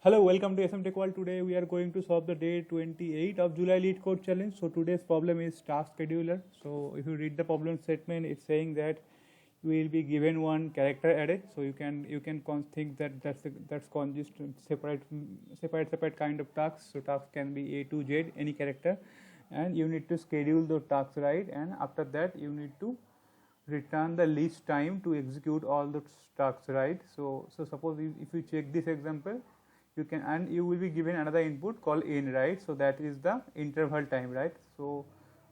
Hello, welcome to SM Tech World. Today we are going to solve the day 28 of July Lead Code Challenge. So today's problem is task scheduler. So if you read the problem statement, it's saying that you will be given one character array. So you can think that that's consist separate kind of tasks. So tasks can be A to Z, any character, and you need to schedule the tasks, right? And after that you need to return the least time to execute all the tasks, right? So suppose if you check this example, you can, and you will be given another input called n, right? So that is the interval time, right? So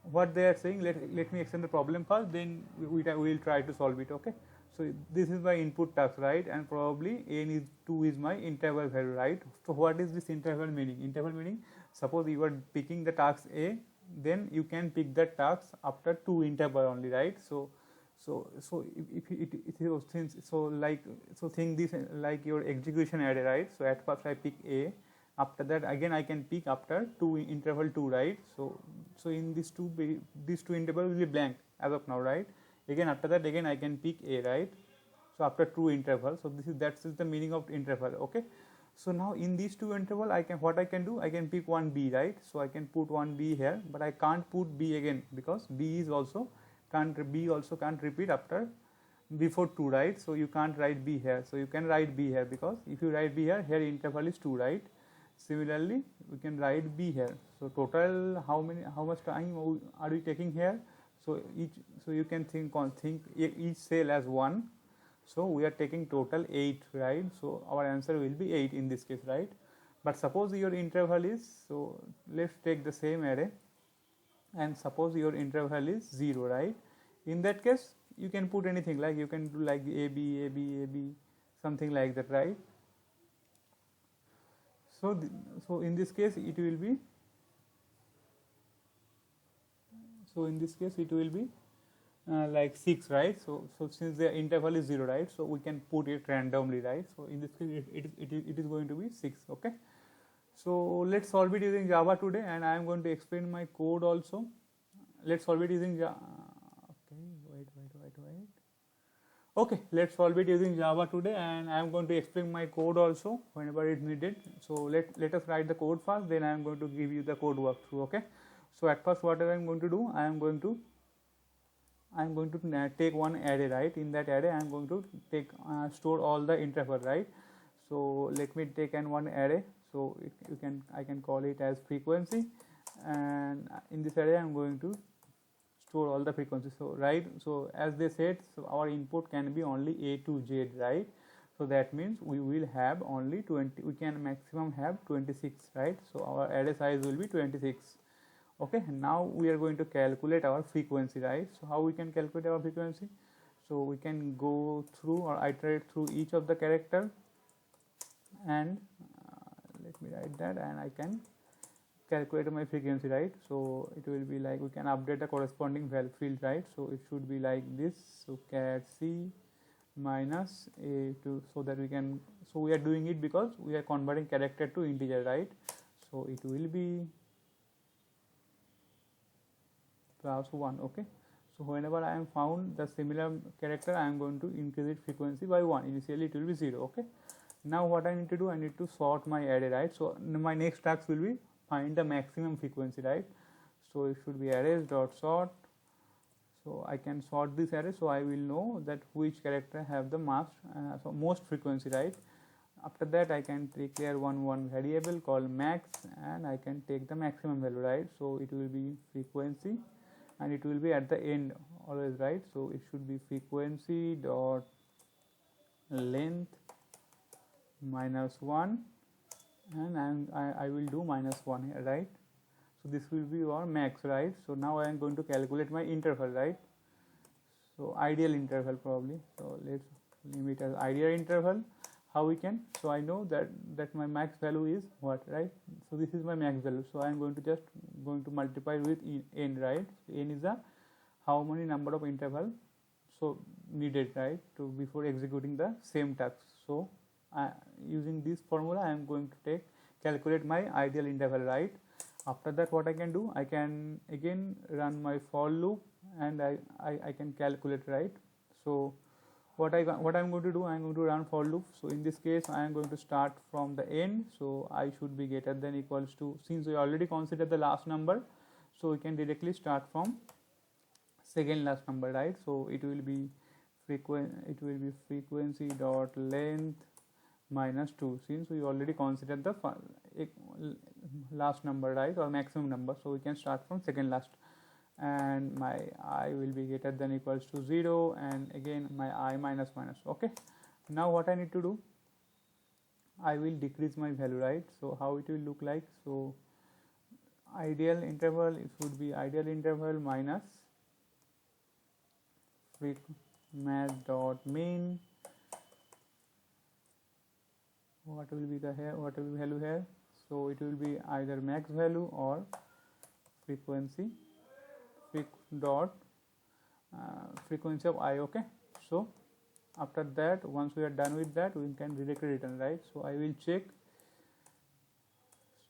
what they are saying, let me extend the problem first, then we will try to solve it. Okay, so this is my input task, right? And probably n is 2 is my interval value, right? So what is this interval meaning? Interval meaning, suppose you are picking the task A, then you can pick the task after 2 interval only, right? So if it is since so think this like your execution array, right? So at first I pick A, after that again I can pick after 2 interval 2, right? So in these two interval will be blank as of now, right? Again after that again I can pick A, right? So after 2 interval, so that's the meaning of interval. Okay, so now in these 2 interval I can pick one B, right? So I can put one B here, but I can't put B again because B also can't repeat after before 2, right? So you can't write B here, so you can write B here, because if you write B here interval is 2, right? Similarly we can write B here. So total how much time are we taking here? So you can think each cell as 1, so we are taking total 8, right? So our answer will be 8 in this case, right? But suppose your interval is, so let's take the same array, and suppose your interval is 0, right? In that case you can put anything, like you can do like AB, something like that, right? So in this case it will be, like 6, right? So since the interval is 0, right, so we can put it randomly, right? So in this case it is going to be 6. Okay, so let's solve it using Java today, and I am going to explain my code also. Let's solve it using Java. Okay, let's solve it using Java today, and I am going to explain my code also whenever it's needed. So let us write the code first, then I am going to give you the code walkthrough. Okay, so at first what I am going to do, I am going to take one array, right? In that array I am going to take store all the interval, right? So let me take one array. So I can call it as frequency, and in this array I am going to store all the frequencies. So right, so as they said, so our input can be only A to Z, right? So that means we will have only 20, we can maximum have 26, right? So our array size will be 26. Okay, now we are going to calculate our frequency, right? So how we can calculate our frequency? So we can go through or iterate through each of the character, and let me write that, and I can calculate my frequency, right? So it will be like, we can update the corresponding field, right? So it should be like this. So cat c minus a2, so that we can, so we are doing it because we are converting character to integer, right? So it will be plus 1. Okay, so whenever I am found the similar character, I am going to increase its frequency by 1. Initially it will be 0. Okay, now what I need to do, I need to sort my array, right? So my next task will be find the maximum frequency, right? So it should be arrays dot sort. So I can sort this array, so I will know that which character have the most frequency, right? After that I can declare one variable called max, and I can take the maximum value, right? So it will be frequency, and it will be at the end always, right? So it should be frequency dot length -1, and I will do -1 here, right? So this will be our max, right? So now I am going to calculate my interval, right? So ideal interval probably. So let's limit as ideal interval. How we can? So I know that my max value is what, right? So this is my max value. So I am going to multiply with n, right? N is the how many number of interval so needed, right, to before executing the same task. So using this formula I am going to calculate my ideal interval, right? After that what I can do, I can again run my for loop, and I can calculate, right? So what I'm going to do, I'm going to run for loop. So in this case I am going to start from the end, so I should be greater than equals to, since we already considered the last number, so we can directly start from second last number, right? So it will be frequency dot length minus 2, since we already considered the last number, right, or maximum number, so we can start from second last, and my I will be greater than equals to 0, and again my I minus minus. Okay, now what I need to do, I will decrease my value, right? So how it will look like, so ideal interval, it would be ideal interval minus math dot mean. What will be the here, what will be value here, so it will be either max value or frequency dot frequency of I. Okay, so after that, once we are done with that, we can directly return, right? So I will check,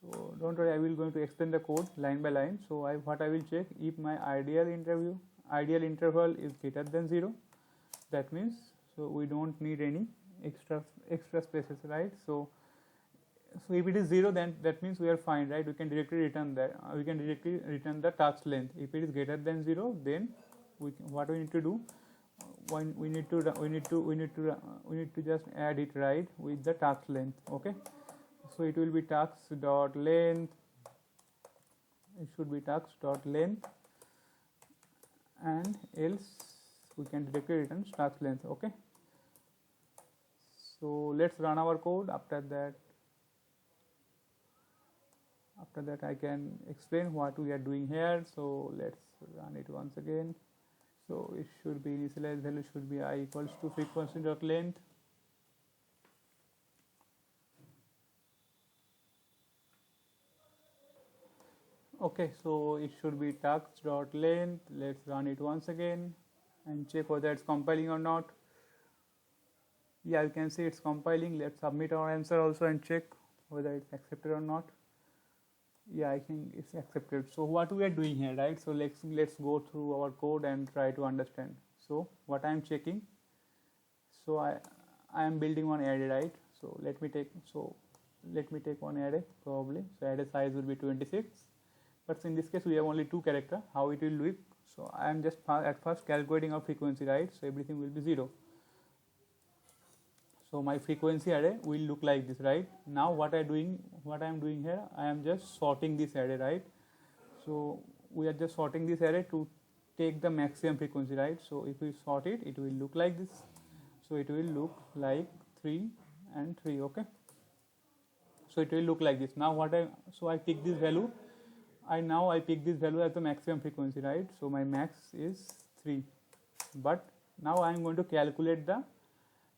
so don't worry, I will going to explain the code line by line. So what I will check, if my ideal interval is greater than 0, that means, so we don't need any extra spaces, right? So if it is 0, then that means we are fine, right? We can directly return that, we can directly return the task length. If it is greater than 0, then what we need to do, we need to just add it, right, with the task length. Okay, so it will be task dot length, it should be task dot length, and else we can directly return task length. Okay, so let's run our code. After that I can explain what we are doing here. So let's run it once again. So it should be initialized value should be I equals to frequency dot length, okay, so it should be task dot length. Let's run it once again and check whether it's compiling or not. Yeah, you can see it's compiling. Let's submit our answer also and check whether it's accepted or not. Yeah, I think it's accepted. So what we are doing here, right? So let's go through our code and try to understand. So what I am checking, so I am building one array, right? So let me take one array probably. So array size will be 26, but in this case we have only 2 characters. How it will look? So I am just at first calculating our frequency, right? So everything will be 0. So my frequency array will look like this, right? Now what I am doing here, I am just sorting this array, right? So we are just sorting this array to take the maximum frequency, right? So if we sort it, it will look like this. So it will look like 3 and 3. Okay, so it will look like this. Now I pick this value. I pick this value as the maximum frequency, right? So my max is 3, but now I am going to calculate the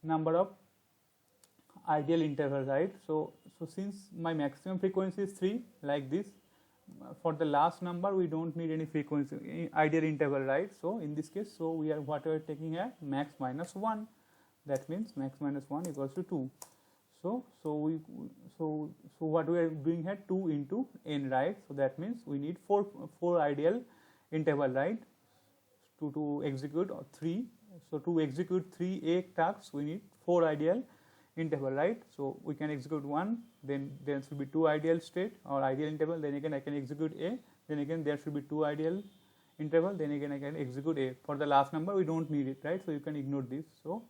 number of ideal interval, right? So since my maximum frequency is 3, like this, for the last number we don't need any frequency ideal interval, right? So in this case, so we are taking here max minus 1. That means max minus 1 equals to 2. So what we are doing here, 2 into n, right? So that means we need 4 ideal interval, right, to execute 3. So to execute 3 A tasks, we need 4 ideal interval, right? So we can execute 1, then there should be 2 ideal state or ideal interval, then again I can execute A, then again there should be 2 ideal interval, then again I can execute A. For the last number we don't need it, right? So you can ignore this. So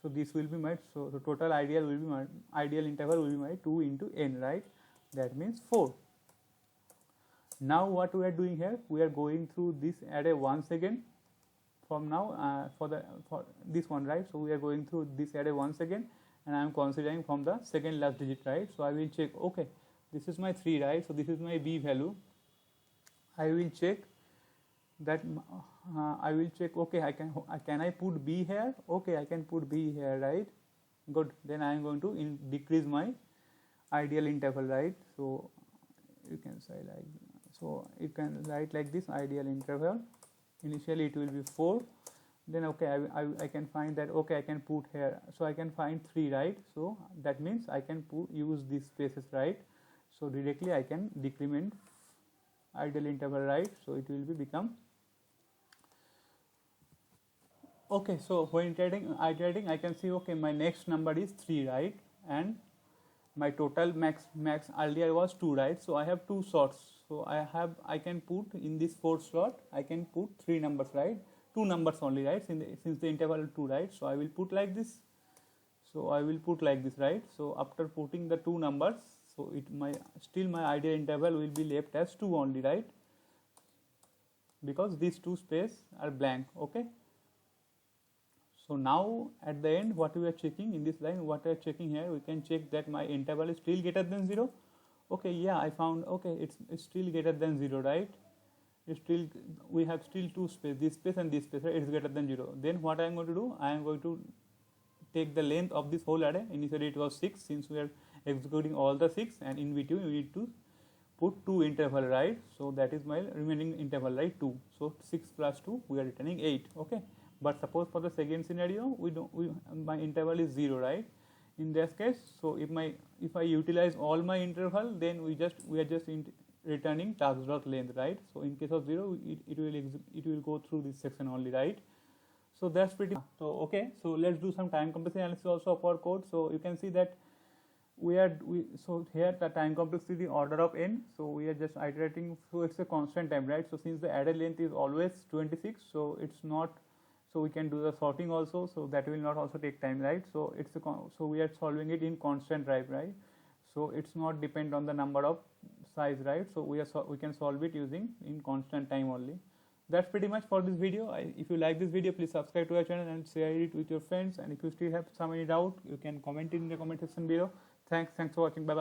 this will be my, so the total ideal will be my ideal interval will be my 2 into n, right? That means 4. Now what we are doing here, we are going through this array once again from now for this one, right? So we are going through this array once again, and I am considering from the second last digit, right? So I will check, okay, this is my 3, right? So this is my B value. I will check that okay, can I put B here? Okay, I can put B here, right? Good. Then I am going to decrease my ideal interval, right? So you can say like, so you can write like this, ideal interval. Initially it will be 4. Then okay, I can find that, okay, I can put here, so I can find 3, right? So that means I can use these spaces, right? So directly I can decrement ideal interval, right? So it will become, Okay, so when iterating, I can see, okay, my next number is 3, right? And my total max earlier was 2, right? So I have two slots. So I can put in this fourth slot, I can put 3 numbers, right? 2 numbers only, right? Since the interval 2, right? So I will put like this. So I will put like this, right? So after putting the 2 numbers, so still my ideal interval will be left as 2 only, right? Because these two spaces are blank. Okay. So now at the end, what we are checking in this line, what we are checking here, we can check that my interval is still greater than 0. Okay, yeah, I found, okay, it's still greater than 0, right? We have still two space, this space and this space, right? It's greater than 0. Then what I am going to do, I am going to take the length of this whole array. Initially it was 6, since we are executing all the 6, and in between we need to put 2 interval, right? So that is my remaining interval, right? 2. So 6 plus 2, we are returning 8. Okay. But suppose for the second scenario, my interval is 0, right? In this case, so if I utilize all my interval, then we are just returning task.length, right? So in case of 0, it will go through this section only, right? So that's pretty. So okay, so let's do some time complexity analysis also of our code. So you can see that so here the time complexity order of n. So we are just iterating. So it's a constant time, right? So since the array length is always 26, so it's not. So we can do the sorting also. So that will not also take time, right? So so we are solving it in constant type, right? So it's not depend on the number of size, right? So we can solve it using in constant time only. That's pretty much for this video. If you like this video, please subscribe to our channel and share it with your friends. And if you still have any doubt, you can comment it in the comment section below. Thanks for watching. Bye bye.